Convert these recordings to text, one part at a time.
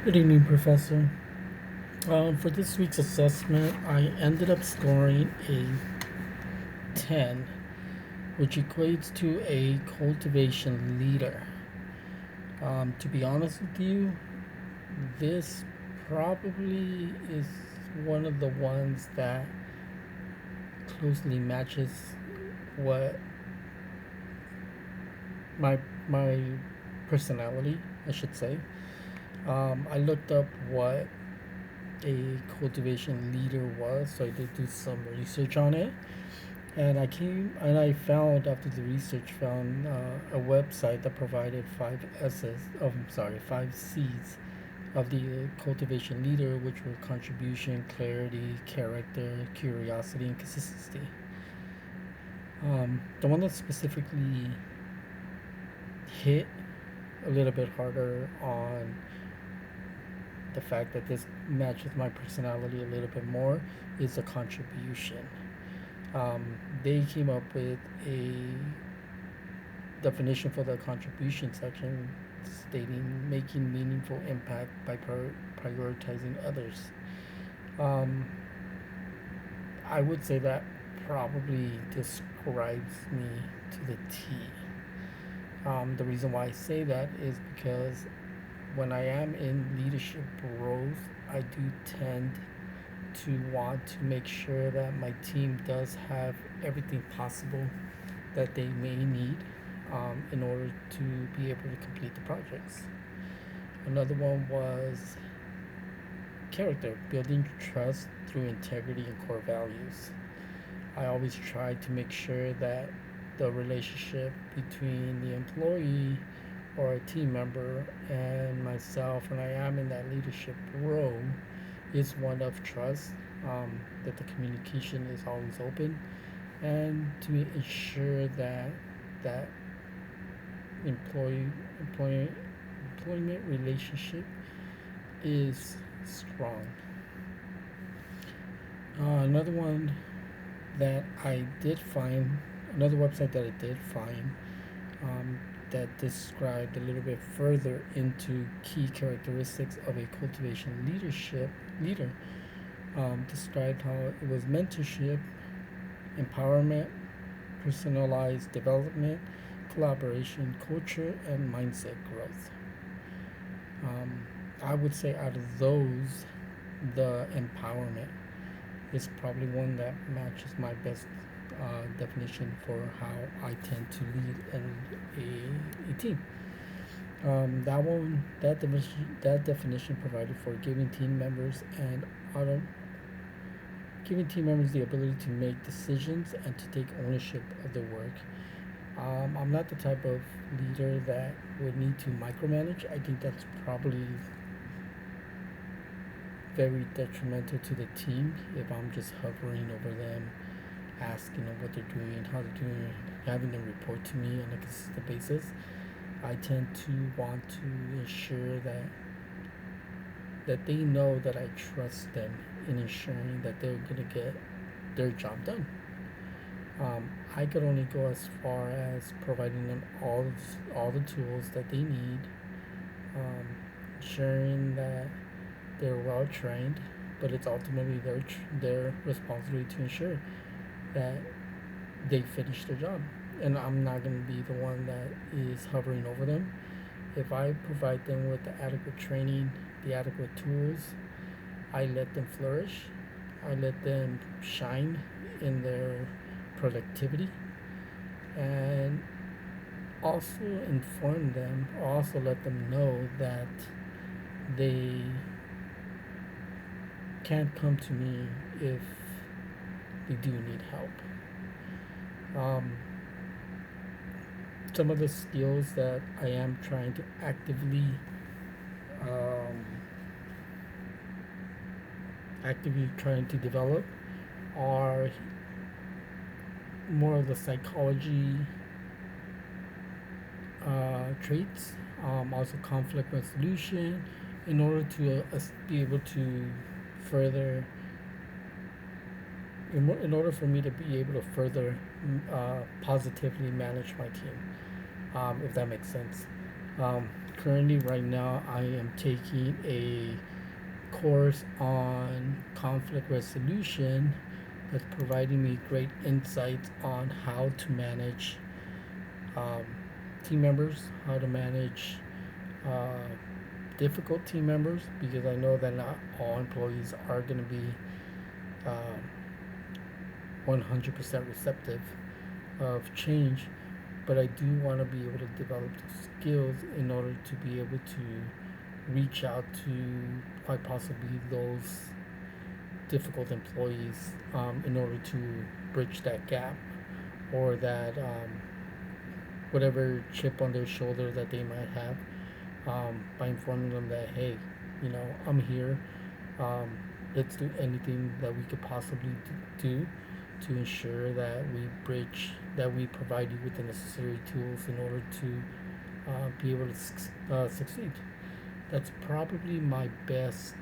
Good evening, Professor. For this week's assessment, I ended up scoring a 10, which equates to a cultivation leader. To be honest with you, this probably is one of the ones that closely matches what my my personality, I should say. I looked up what a cultivation leader was, so I did do some research on it. And I found after the research found a website that provided five S's. Oh, I'm sorry, five C's of the cultivation leader, which were contribution, clarity, character, curiosity, and consistency. The one that specifically hit a little bit harder on the fact that this matches my personality a little bit more is the contribution. They came up with a definition for the contribution section stating making meaningful impact by prioritizing others. Um, I would say that probably describes me to the T. The reason why I say that is because when I am in leadership roles, I do tend to want to make sure that my team does have everything possible that they may need in order to be able to complete the projects. Another one was character, building trust through integrity and core values. I always try to make sure that the relationship between the employee or a team member and myself, when I am in that leadership role, is one of trust, that the communication is always open, and to ensure that that employee employee employment relationship is strong. Another one that I did find, another website that I did find um, that described a little bit further into key characteristics of a cultivation leader, described how it was mentorship, empowerment, personalized development, collaboration, culture, and mindset growth. Um, I would say out of those, the empowerment is probably one that matches my best definition for how I tend to lead a team. That definition provided for auto, giving team members the ability to make decisions and to take ownership of their work. I'm not the type of leader that would need to micromanage. I think that's probably very detrimental to the team if I'm just hovering over them, asking them what they're doing, how they're doing, having them report to me on a consistent basis. I tend to want to ensure that they know that I trust them in ensuring that they're gonna get their job done. I could only go as far as providing them all the tools that they need, um, ensuring that they're well trained, but it's ultimately their responsibility to ensure that they finish their job. And I'm not going to be the one that is hovering over them. If I provide them with the adequate training, the adequate tools, I let them flourish. I let them shine in their productivity, and also inform them, also let them know that they can't come to me if they do need help. Um, some of the skills that I am trying to um, actively trying to develop are more of the psychology traits, also conflict resolution, in order to be able to further, in order for me to be able to further positively manage my team, if that makes sense. Um, Currently, right now, I am taking a course on conflict resolution that's providing me great insights on how to manage um, team members, how to manage uh, difficult team members, because I know that not all employees are going to be um, 100% receptive of change, but I do want to be able to develop the skills in order to be able to reach out to quite possibly those difficult employees in order to bridge that gap or that whatever chip on their shoulder that they might have by informing them that, hey, I'm here. Um, let's do anything that we could possibly do to ensure that we provide you with the necessary tools in order to be able to succeed. That's probably my best.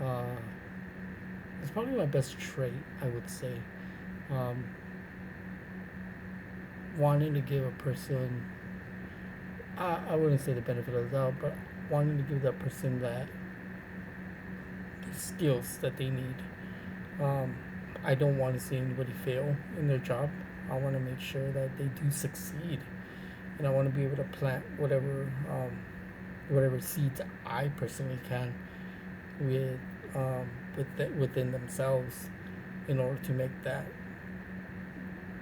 Uh, it's probably my best trait, I would say. Um, Wanting to give a person, I wouldn't say the benefit of the doubt, but wanting to give that person that skills that they need. Um, I don't want to see anybody fail in their job. I want to make sure that they do succeed, and I want to be able to plant whatever seeds I personally can with within themselves in order to make that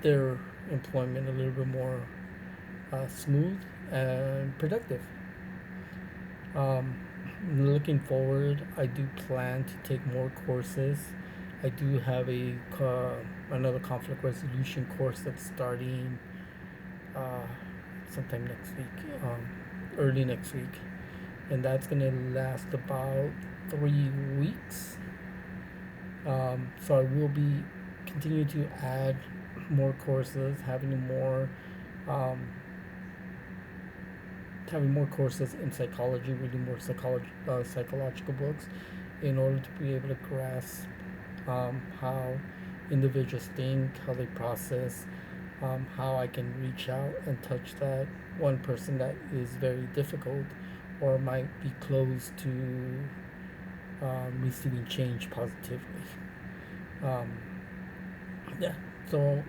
their employment a little bit more smooth and productive. Um, Looking forward, I do plan to take more courses. I do have another conflict resolution course that's starting uh, sometime next week, early next week, and that's gonna last about 3 weeks. So I will be continuing to add more courses, um, having more courses in psychology, reading more psychological books, in order to be able to grasp how individuals think, how they process, how I can reach out and touch that one person that is very difficult or might be close to receiving change positively. Um, yeah. So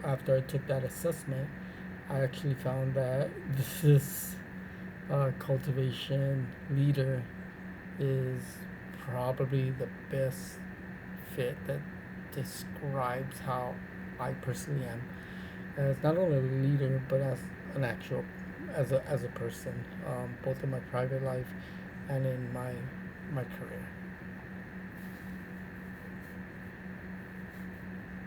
after I took that assessment, I actually found that this cultivation leader is probably the best fit that describes how I personally am as not only a leader but as an actual as a person, both in my private life and in my career.